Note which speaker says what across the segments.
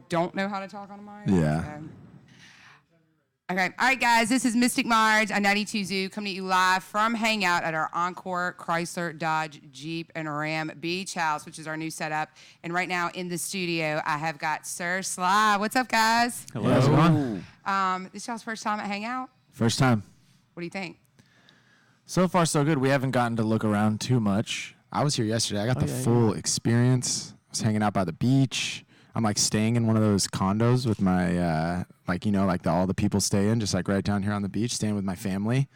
Speaker 1: don't know how to talk on a mic.
Speaker 2: Yeah.
Speaker 1: So. Okay. All right, guys. This is Mystic Marge on 92 Zoo coming to you live from Hangout at our Encore Chrysler, Dodge, Jeep, and Ram Beach House, which is our new setup. And right now in the studio, I have got Sir Sly. What's up, guys?
Speaker 3: Hello. How's it going?
Speaker 1: This y'all's first time at Hangout?
Speaker 3: First time.
Speaker 1: What do you think?
Speaker 3: So far, so good. We haven't gotten to look around too much.
Speaker 2: I was here yesterday. I got the full experience. I was hanging out by the beach. I'm like staying in one of those condos with my, all the people stay in, just like right down here on the beach, staying with my family.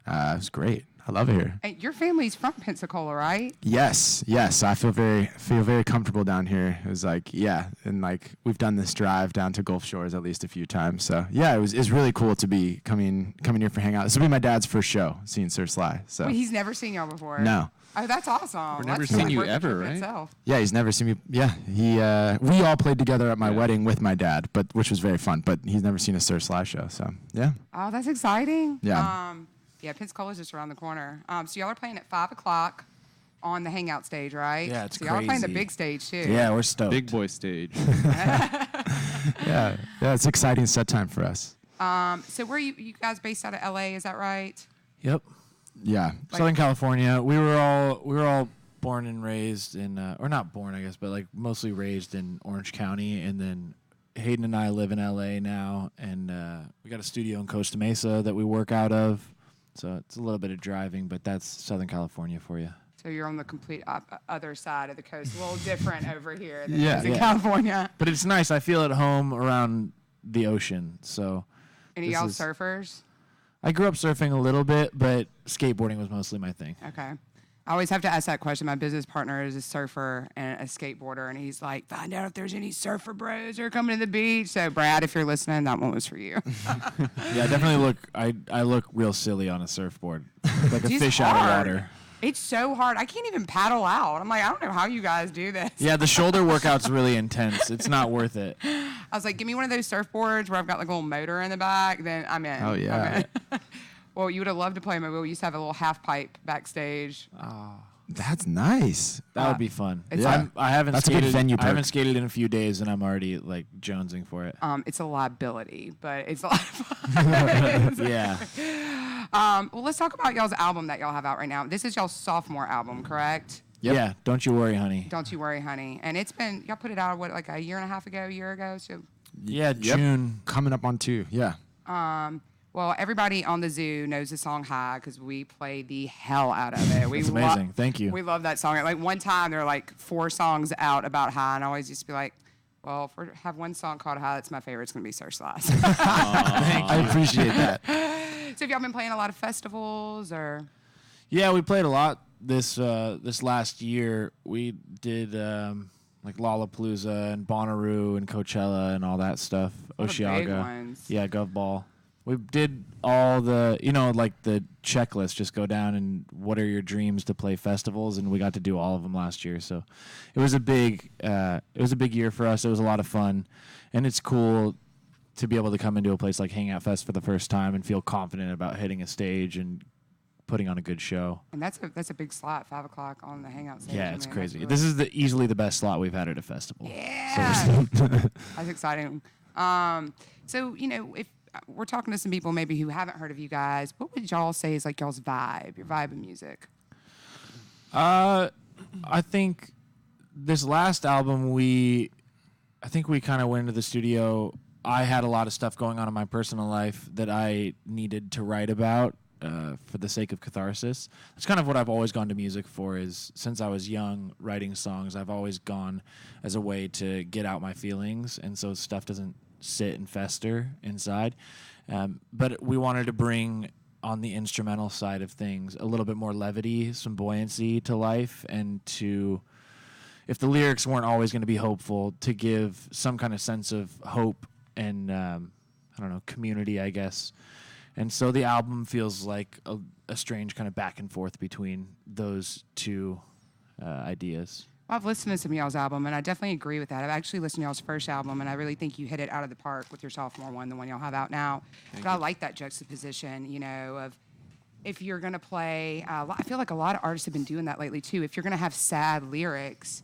Speaker 2: It was great. I love it here.
Speaker 1: Hey, your family's from Pensacola, right?
Speaker 2: Yes. I feel very comfortable down here. It was like, and like we've done this drive down to Gulf Shores at least a few times. So yeah, it's really cool to be coming here for Hangout. This will be my dad's first show, seeing Sir Sly. So
Speaker 1: Wait, he's never seen y'all before.
Speaker 2: No.
Speaker 1: Oh, that's awesome.
Speaker 4: We've never
Speaker 1: That's
Speaker 4: seen you
Speaker 1: worth the
Speaker 4: ever,
Speaker 1: trip
Speaker 4: right?
Speaker 1: itself.
Speaker 2: Yeah, he's never seen me. Yeah, we all played together at my wedding with my dad, which was very fun. But he's never seen a Sir Sly show. So yeah.
Speaker 1: Oh, that's exciting.
Speaker 2: Yeah.
Speaker 1: Yeah, Pensacola's just around the corner. So y'all are playing at 5 o'clock on the Hangout stage, right?
Speaker 3: Yeah, it's
Speaker 1: so y'all are playing the
Speaker 3: crazy.
Speaker 1: big stage too.
Speaker 3: Yeah, we're stoked.
Speaker 4: Big boy stage.
Speaker 2: Yeah, it's exciting set time for us.
Speaker 1: So where are you guys based out of LA? Is that right?
Speaker 3: Yep.
Speaker 2: Yeah.
Speaker 3: Southern California. We were all born and raised in, or not born, I guess, but like mostly raised in Orange County, and then Hayden and I live in LA now, and we got a studio in Costa Mesa that we work out of. So it's a little bit of driving, but that's Southern California for you.
Speaker 1: So you're on the complete other side of the coast. A little different over here than
Speaker 3: Yeah,
Speaker 1: it is in
Speaker 3: yeah.
Speaker 1: California.
Speaker 3: But it's nice. I feel at home around the ocean. So
Speaker 1: Any of y'all surfers?
Speaker 3: I grew up surfing a little bit, but skateboarding was mostly my thing.
Speaker 1: Okay. I always have to ask that question. My business partner is a surfer and a skateboarder, and he's like, find out if there's any surfer bros who are coming to the beach. So, Brad, if you're listening, that one was for you.
Speaker 3: Yeah, I definitely look. I look real silly on a surfboard, like a
Speaker 1: It's
Speaker 3: fish out of
Speaker 1: hard.
Speaker 3: water.
Speaker 1: It's so hard. I can't even paddle out. I'm like, I don't know how you guys do this.
Speaker 3: Yeah, the shoulder workout's really intense. It's not worth it.
Speaker 1: I was like, give me one of those surfboards where I've got like a little motor in the back. Then I'm in.
Speaker 2: Oh, yeah.
Speaker 1: I'm in. Well, you would have loved to play. We used to have a little half pipe backstage.
Speaker 2: That's nice.
Speaker 3: That would be fun.
Speaker 1: It's
Speaker 2: Yeah.
Speaker 3: I haven't
Speaker 2: That's a good
Speaker 3: skated.
Speaker 2: venue
Speaker 3: I haven't
Speaker 2: perk.
Speaker 3: skated in a few days, and I'm already like jonesing for it.
Speaker 1: It's a liability, but it's a lot of fun.
Speaker 3: Yeah.
Speaker 1: Well, let's talk about y'all's album that y'all have out right now. This is y'all's sophomore album, correct?
Speaker 2: Yep.
Speaker 3: Yeah. Don't you worry, honey.
Speaker 1: Don't you worry, honey. And it's been, y'all put it out, what, like a year and a half ago, a year ago? So,
Speaker 3: Yeah,
Speaker 2: Yep.
Speaker 3: June.
Speaker 2: Coming up on 2. Yeah.
Speaker 1: well, everybody on the zoo knows the song High because we play the hell out of it.
Speaker 3: That's amazing. Thank you.
Speaker 1: We love that song. Like one time, there were like 4 songs out about High, and I always used to be like, well, if we have one song called High, that's my favorite. It's going to be Sir Sly.
Speaker 2: I appreciate that.
Speaker 1: So have y'all been playing a lot of festivals or?
Speaker 3: Yeah, we played a lot this last year. We did like Lollapalooza and Bonnaroo and Coachella and all that stuff.
Speaker 1: All the big
Speaker 3: Osheaga.
Speaker 1: ones.
Speaker 3: Yeah, Gov Ball. We did all the, like the checklist, just go down and what are your dreams to play festivals, and we got to do all of them last year. So it was a big year for us. It was a lot of fun, and it's cool to be able to come into a place like Hangout Fest for the first time and feel confident about hitting a stage and putting on a good show.
Speaker 1: And that's a big slot, 5 o'clock on the Hangout stage.
Speaker 3: Yeah,
Speaker 1: I
Speaker 3: it's
Speaker 1: mean,
Speaker 3: crazy.
Speaker 1: that's really-
Speaker 3: This is easily the best slot we've had at a festival.
Speaker 1: Yeah. That's exciting. So, if we're talking to some people maybe who haven't heard of you guys, what would y'all say is like y'all's vibe, your vibe of music?
Speaker 3: I think this last album, we kind of went into the studio. I had a lot of stuff going on in my personal life that I needed to write about for the sake of catharsis. That's kind of what I've always gone to music for, is since I was young, writing songs, I've always gone as a way to get out my feelings, and so stuff doesn't sit and fester inside. But we wanted to bring on the instrumental side of things a little bit more levity, some buoyancy to life, and to, if the lyrics weren't always going to be hopeful, to give some kind of sense of hope and community, I guess. And so the album feels like a strange kind of back and forth between those two ideas.
Speaker 1: Well, I've listened to some of y'all's album, and I definitely agree with that. I've actually listened to y'all's first album, and I really think you hit it out of the park with your sophomore one, the one y'all have out now. But I like that juxtaposition, of if you're going to play, I feel like a lot of artists have been doing that lately too. If you're going to have sad lyrics,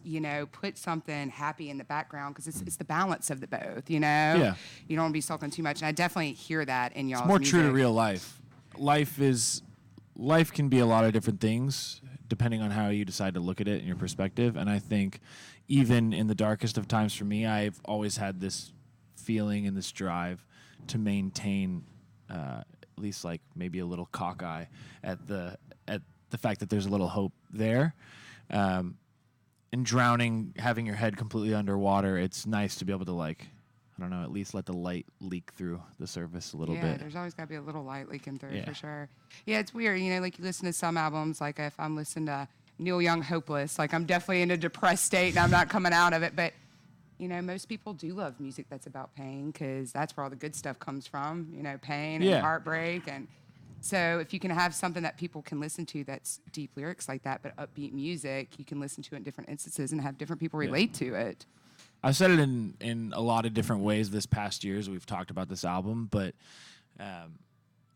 Speaker 1: put something happy in the background because it's the balance of the both,
Speaker 3: Yeah.
Speaker 1: You don't want to be sulking too much. And I definitely hear that in y'all's
Speaker 3: It's more
Speaker 1: music.
Speaker 3: true to real life. Life can be a lot of different things depending on how you decide to look at it and your perspective. And I think even in the darkest of times for me, I've always had this feeling and this drive to maintain at least like maybe a little cockeye at the fact that there's a little hope there. And drowning, having your head completely underwater, it's nice to be able to like, I don't know, at least let the light leak through the surface a little
Speaker 1: Yeah,
Speaker 3: bit.
Speaker 1: there's always got to be a little light leaking through
Speaker 3: Yeah.
Speaker 1: for sure. Yeah, it's weird. Like you listen to some albums, like if I'm listening to Neil Young, Hopeless, like I'm definitely in a depressed state and I'm not coming out of it. But, most people do love music that's about pain because that's where all the good stuff comes from, pain and
Speaker 3: Yeah.
Speaker 1: heartbreak. And so if you can have something that people can listen to that's deep lyrics like that, but upbeat music, you can listen to it in different instances and have different people relate to it.
Speaker 3: I've said it in a lot of different ways this past year as we've talked about this album, but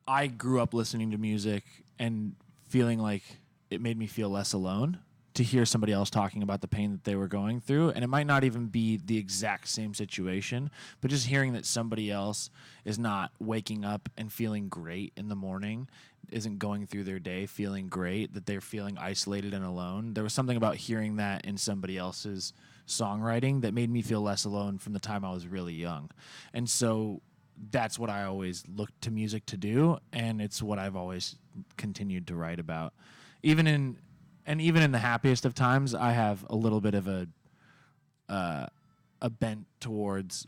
Speaker 3: I grew up listening to music and feeling like it made me feel less alone to hear somebody else talking about the pain that they were going through. And it might not even be the exact same situation, but just hearing that somebody else is not waking up and feeling great in the morning, isn't going through their day feeling great, that they're feeling isolated and alone. There was something about hearing that in somebody else's songwriting that made me feel less alone from the time I was really young. And so that's what I always looked to music to do, and it's what I've always continued to write about. Even in the happiest of times, I have a little bit of a bent towards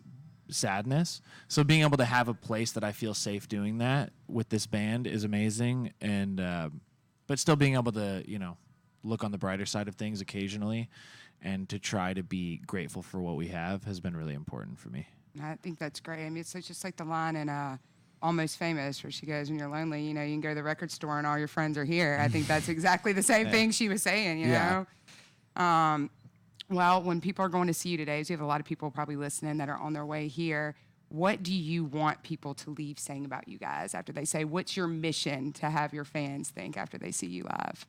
Speaker 3: sadness. So being able to have a place that I feel safe doing that with this band is amazing, and but still being able to look on the brighter side of things occasionally and to try to be grateful for what we have has been really important for me.
Speaker 1: I think that's great. I mean, it's just like the line in Almost Famous where she goes, when you're lonely, you can go to the record store and all your friends are here. I think that's exactly the same thing she was saying,
Speaker 2: Yeah.
Speaker 1: Well, when people are going to see you today, so you have a lot of people probably listening that are on their way here, what do you want people to leave saying about you guys after they say, what's your mission to have your fans think after they see you live?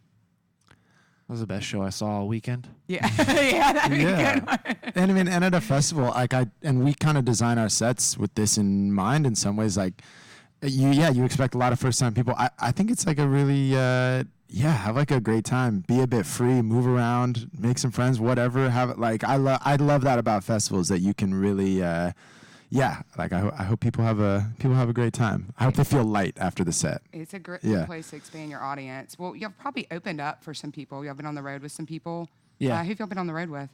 Speaker 3: That was the best show I saw all weekend.
Speaker 1: Yeah, yeah, that'd be a good one.
Speaker 2: And I mean, and at a festival, and we kind of design our sets with this in mind in some ways. Like, you expect a lot of first time people. I think it's like a really, have like a great time. Be a bit free, move around, make some friends, whatever. Have it like I love that about festivals that you can really, Like I hope people have a great time. I hope they feel light after the set.
Speaker 1: It's a great
Speaker 2: Yeah.
Speaker 1: place to expand your audience. Well, you've probably opened up for some people. Y'all been on the road with some people.
Speaker 3: Yeah.
Speaker 1: Who've y'all been on the road with?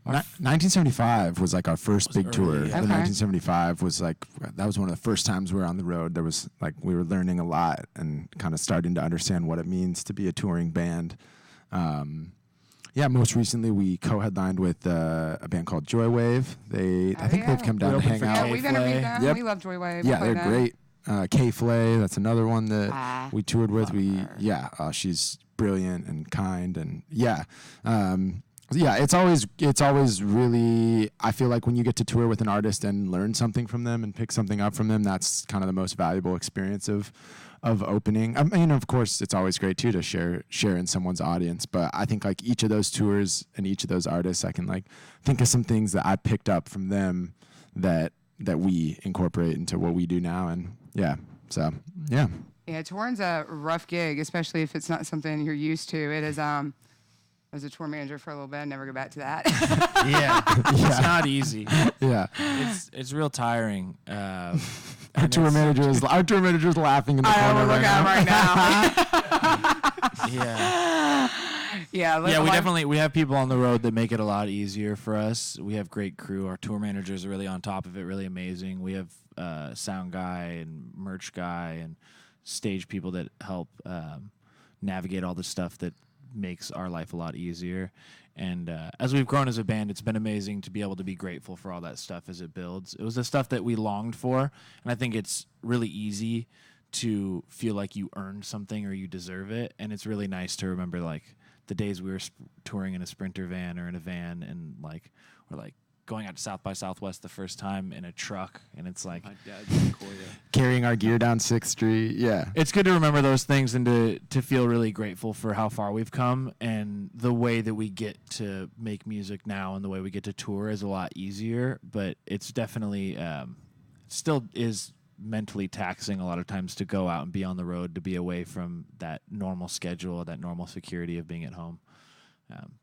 Speaker 2: 1975 was like our first big tour.
Speaker 3: early, yeah.
Speaker 2: The
Speaker 1: Okay.
Speaker 2: 1975 was like, that was one of the first times we were on the road. There was like, we were learning a lot and kind of starting to understand what it means to be a touring band. Most recently we co-headlined with a band called Joywave. I think
Speaker 1: yeah.
Speaker 2: they've come down
Speaker 3: We
Speaker 2: to
Speaker 3: opened for
Speaker 2: hang
Speaker 1: Yeah,
Speaker 2: out.
Speaker 1: we've interviewed them.
Speaker 2: Yep.
Speaker 1: We love Joywave.
Speaker 2: Yeah,
Speaker 1: We
Speaker 2: they're
Speaker 1: played them.
Speaker 2: great. K-Flay, that's another one that we toured with.
Speaker 1: Love her.
Speaker 2: She's brilliant and kind, and it's always really, I feel like when you get to tour with an artist and learn something from them and pick something up from them, that's kind of the most valuable experience of opening. I mean, of course, it's always great too to share in someone's audience, but I think like each of those tours and each of those artists, I can like think of some things that I picked up from them that we incorporate into what we do now, and yeah.
Speaker 1: Yeah, touring's a rough gig, especially if it's not something you're used to. It is. I was a tour manager for a little bit. Never go back to that.
Speaker 3: It's not easy.
Speaker 2: Yeah.
Speaker 3: It's real tiring.
Speaker 2: Our tour manager is laughing in the
Speaker 1: I
Speaker 2: corner
Speaker 1: will look
Speaker 2: right
Speaker 1: at
Speaker 2: now.
Speaker 1: right now.
Speaker 3: Yeah.
Speaker 1: Yeah,
Speaker 3: we have people on the road that make it a lot easier for us. We have great crew. Our tour managers are really on top of it, really amazing. We have sound guy and merch guy and stage people that help navigate all the stuff that makes our life a lot easier. And as we've grown as a band, it's been amazing to be able to be grateful for all that stuff as it builds. It was the stuff that we longed for, and I think it's really easy to feel like you earned something or you deserve it. And it's really nice to remember like the days we were touring in a Sprinter van or in a van, and like we're like, going out to South by Southwest the first time in a truck, and it's like
Speaker 2: My dad's in Sequoia. Carrying our gear down 6th Street. Yeah.
Speaker 3: it's good to remember those things and to feel really grateful for how far we've come, and the way that we get to make music now and the way we get to tour is a lot easier, but it's definitely still is mentally taxing a lot of times to go out and be on the road, to be away from that normal schedule, that normal security of being at home.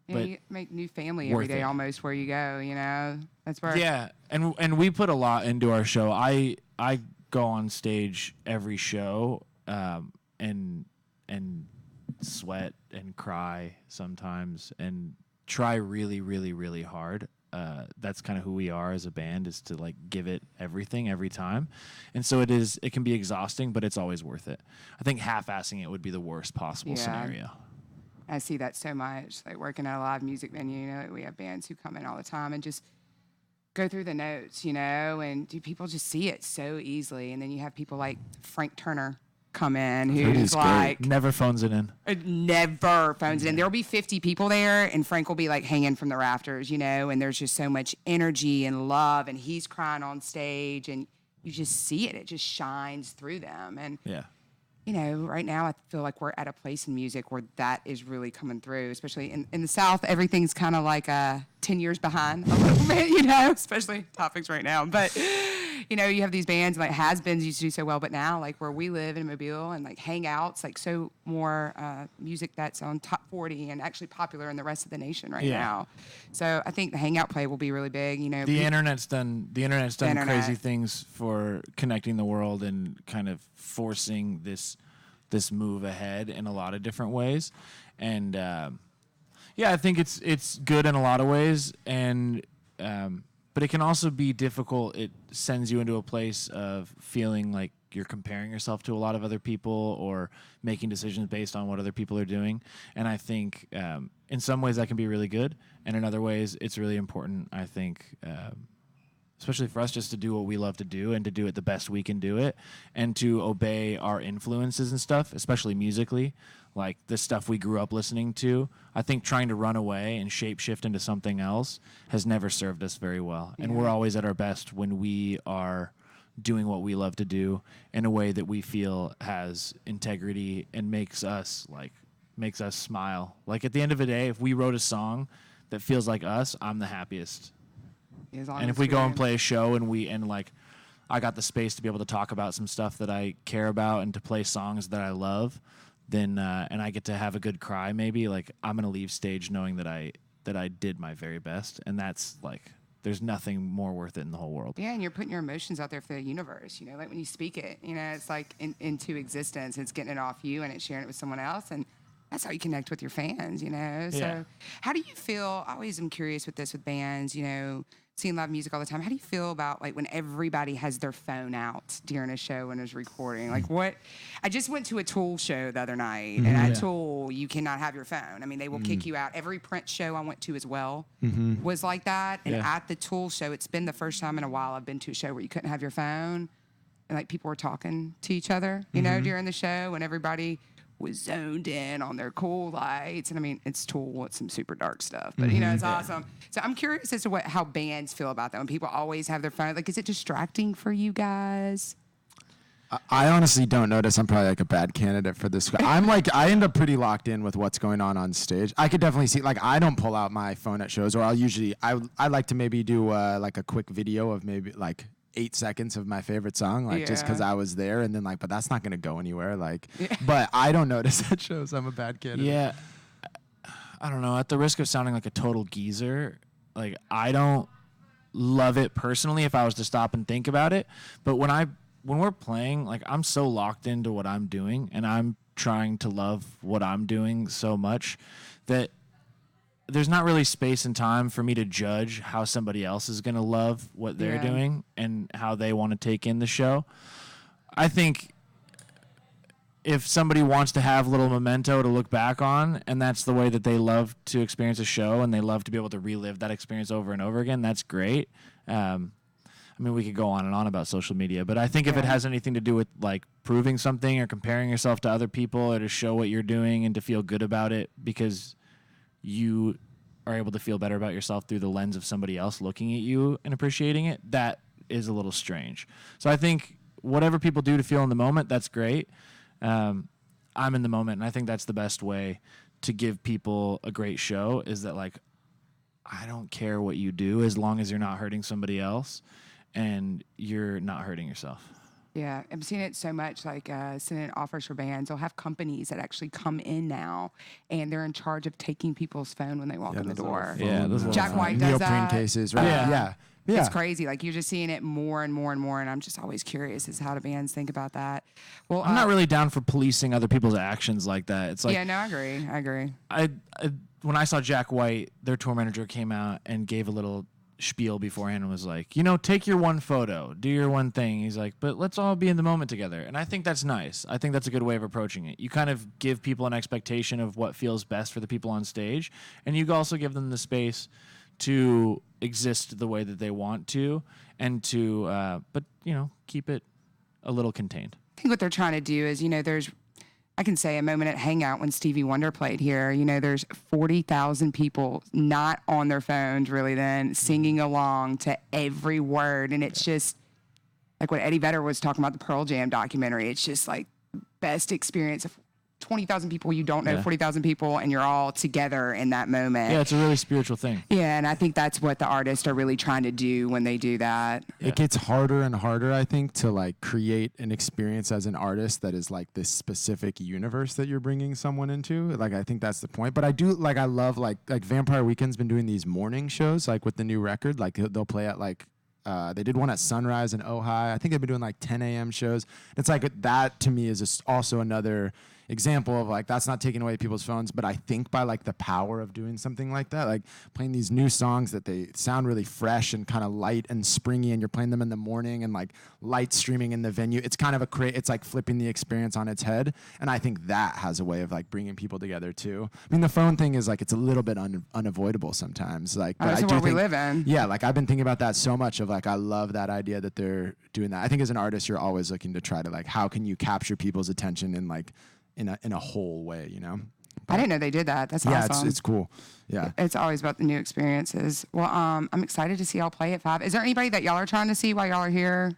Speaker 3: But
Speaker 1: you make new family every day almost where you go, you know. That's where
Speaker 3: yeah, and we put a lot into our show. I go on stage every show and sweat and cry sometimes and try really, really, really hard. That's kind of who we are as a band, is to like give it everything every time. And so it can be exhausting, but it's always worth it. I think half-assing it would be the worst possible scenario.
Speaker 1: I see that so much, like working at a live music venue. You know, we have bands who come in all the time and just go through the notes, you know, and people just see it so easily. And then you have people like Frank Turner come in who's like
Speaker 3: never phones it in.
Speaker 1: Never phones it in. There'll be 50 people there, and Frank will be like hanging from the rafters, you know, and there's just so much energy and love, and he's crying on stage, and you just see it. It just shines through them. And
Speaker 3: Yeah.
Speaker 1: you know, right now I feel like we're at a place in music where that is really coming through, especially in the South. Everything's kind of like 10 years behind a little bit, you know, especially topics right now. But, you know, you have these bands like Has-Beens used to do so well, but now like where we live in Mobile and like Hangouts, like so more music that's on top 40 and actually popular in the rest of the nation right now. So I think the Hangout play will be really big, you know.
Speaker 3: The internet's done crazy things for connecting the world and kind of forcing this move ahead in a lot of different ways. And yeah, I think it's good in a lot of ways, and but it can also be difficult. It sends you into a place of feeling like you're comparing yourself to a lot of other people or making decisions based on what other people are doing. And I think in some ways that can be really good, and in other ways it's really important, I think, especially for us, just to do what we love to do and to do it the best we can do it, and to obey our influences and stuff, especially musically, like the stuff we grew up listening to. I think trying to run away and shapeshift into something else has never served us very well. And we're always at our best when we are doing what we love to do in a way that we feel has integrity and makes us smile. Like at the end of the day, if we wrote a song that feels like us, I'm the happiest. And if we go and play a show and like I got the space to be able to talk about some stuff that I care about and to play songs that I love, then and I get to have a good cry, maybe, like I'm gonna leave stage knowing that I did my very best, and that's like there's nothing more worth it in the whole world.
Speaker 1: Yeah, and you're putting your emotions out there for the universe, you know, like when you speak it, you know, it's like into existence. It's getting it off you and it's sharing it with someone else, and that's how you connect with your fans, you know. So how do you feel? I always am curious with this with bands, you know, seeing live music all the time. How do you feel about like when everybody has their phone out during a show and is recording? Like what? I just went to a Tool show the other night, and at Tool you cannot have your phone. I mean, they will kick you out. Every Prince show I went to as well was like that. And at the Tool show, it's been the first time in a while I've been to a show where you couldn't have your phone, and like people were talking to each other, you know, during the show, and everybody was zoned in on their cool lights. And I mean, it's Tool, it's some super dark stuff, but you know, it's awesome. So I'm curious as to how bands feel about that when people always have their phone. Like, is it distracting for you guys?
Speaker 2: I honestly don't notice. I'm probably like a bad candidate for this. I'm like, I end up pretty locked in with what's going on stage. I could definitely see, like, I don't pull out my phone at shows, or I like to maybe do like a quick video of maybe like 8 seconds of my favorite song, like just because I was there, and then like, but that's not gonna go anywhere. Like, but I don't notice at shows. I'm a bad candidate.
Speaker 3: Yeah, I don't know. At the risk of sounding like a total geezer, like I don't love it personally if I was to stop and think about it. But when we're playing, like I'm so locked into what I'm doing, and I'm trying to love what I'm doing so much that there's not really space and time for me to judge how somebody else is going to love what they're doing and how they want to take in the show. I think if somebody wants to have a little memento to look back on, and that's the way that they love to experience a show, and they love to be able to relive that experience over and over again, that's great. I mean, we could go on and on about social media, but I think if it has anything to do with like proving something or comparing yourself to other people, or to show what you're doing and to feel good about it because you are able to feel better about yourself through the lens of somebody else looking at you and appreciating it, that is a little strange. So I think whatever people do to feel in the moment, that's great. I'm in the moment, and I think that's the best way to give people a great show, is that, like, I don't care what you do as long as you're not hurting somebody else and you're not hurting yourself.
Speaker 1: Yeah, I'm seeing it so much, like sending offers for bands. They'll have companies that actually come in now, and they're in charge of taking people's phone when they walk in the door.
Speaker 3: Yeah, those
Speaker 1: Jack
Speaker 3: little
Speaker 1: White does
Speaker 2: neoprene
Speaker 1: that.
Speaker 2: cases, right?
Speaker 1: Yeah.
Speaker 2: Yeah.
Speaker 1: It's crazy. Like, you're just seeing it more and more and more, and I'm just always curious as how do bands think about that. Well,
Speaker 3: I'm not really down for policing other people's actions like that. It's like,
Speaker 1: yeah, no, I agree.
Speaker 3: I when I saw Jack White, their tour manager came out and gave a little spiel beforehand and was like, take your one photo, do your one thing. He's like, but let's all be in the moment together. And I think that's nice. I think that's a good way of approaching it. You kind of give people an expectation of what feels best for the people on stage, and you also give them the space to exist the way that they want to, and to, but keep it a little contained.
Speaker 1: I think what they're trying to do is, I can say a moment at Hangout when Stevie Wonder played here, there's 40,000 people not on their phones really then singing along to every word. And it's just like what Eddie Vedder was talking about, the Pearl Jam documentary. It's just like best experience of 20,000 people you don't know, 40,000 people, and you're all together in that moment.
Speaker 3: Yeah, it's a really spiritual thing.
Speaker 1: Yeah, and I think that's what the artists are really trying to do when they do that.
Speaker 2: It gets harder and harder, I think, to like create an experience as an artist that is like this specific universe that you're bringing someone into. Like, I think that's the point. But I do like, I love like Vampire Weekend's been doing these morning shows, like with the new record. Like they'll play at like, they did one at Sunrise in Ojai. I think they've been doing like 10 a.m. shows. It's like that to me is just also another example of like, that's not taking away people's phones, but I think by like the power of doing something like that, like playing these new songs that they sound really fresh and kind of light and springy, and you're playing them in the morning and like light streaming in the venue, it's kind of it's like flipping the experience on its head. And I think that has a way of like bringing people together too. I mean, the phone thing is like, it's a little bit unavoidable sometimes. Like, but
Speaker 1: that's
Speaker 2: I do
Speaker 1: what we
Speaker 2: think,
Speaker 1: live in.
Speaker 2: Yeah, like I've been thinking about that so much of like, I love that idea that they're doing that. I think as an artist, you're always looking to try to like, how can you capture people's attention in like, in a whole way, But,
Speaker 1: I didn't know they did that. That's
Speaker 2: yeah,
Speaker 1: awesome.
Speaker 2: it's cool. Yeah.
Speaker 1: It's always about the new experiences. Well, I'm excited to see y'all play at 5. Is there anybody that y'all are trying to see while y'all are here?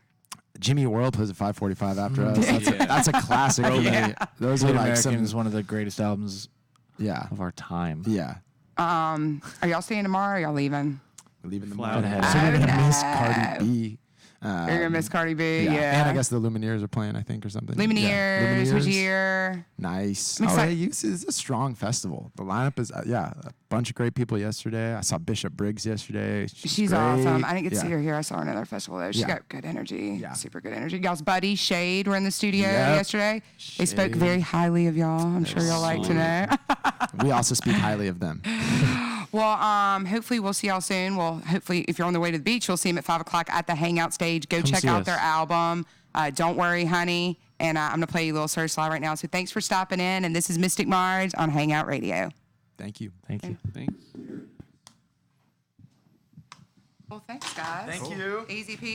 Speaker 2: Jimmy World plays at 5:45 after us. That's a classic.
Speaker 1: Yeah.
Speaker 2: Those
Speaker 3: Great
Speaker 2: are like
Speaker 3: American is one of the greatest albums
Speaker 2: yeah.
Speaker 3: of our time.
Speaker 2: Yeah.
Speaker 1: Are y'all staying tomorrow, or are y'all leaving?
Speaker 2: Leaving the
Speaker 3: Flat
Speaker 2: morning.
Speaker 3: ahead.
Speaker 2: So we're gonna
Speaker 1: Oh,
Speaker 2: miss
Speaker 1: no.
Speaker 2: Cardi B.
Speaker 1: You're going to miss Cardi B? Yeah.
Speaker 2: And I guess the Lumineers are playing, I think, or something.
Speaker 1: Lumineers,
Speaker 2: Yeah.
Speaker 1: who's here?
Speaker 2: Nice.
Speaker 1: I'm excited.
Speaker 2: It's a strong festival. The lineup is, a bunch of great people yesterday. I saw Bishop Briggs yesterday.
Speaker 1: She's
Speaker 2: great.
Speaker 1: awesome. I didn't get to see
Speaker 2: Yeah.
Speaker 1: her here. I saw her at another festival, though. She's
Speaker 2: Yeah.
Speaker 1: got good energy.
Speaker 2: Yeah.
Speaker 1: Super good energy. Y'all's buddy, Shade, were in the studio
Speaker 2: Yep.
Speaker 1: yesterday. They spoke
Speaker 2: Shade.
Speaker 1: very highly of y'all. I'm sure y'all like to know.
Speaker 2: We also speak highly of them.
Speaker 1: Well, hopefully we'll see y'all soon. Well, hopefully if you're on the way to the beach, you'll see them at 5 o'clock at the Hangout stage. Go
Speaker 3: Come
Speaker 1: check
Speaker 3: see
Speaker 1: out
Speaker 3: us.
Speaker 1: their album. Don't Worry, Honey. And I'm going to play you a little Sir Sly right now. So thanks for stopping in. And this is Mystic Marge on Hangout Radio.
Speaker 2: Thank you.
Speaker 3: Thank you.
Speaker 4: Thanks.
Speaker 1: Well, thanks, guys.
Speaker 2: Thank you.
Speaker 1: Easy peasy.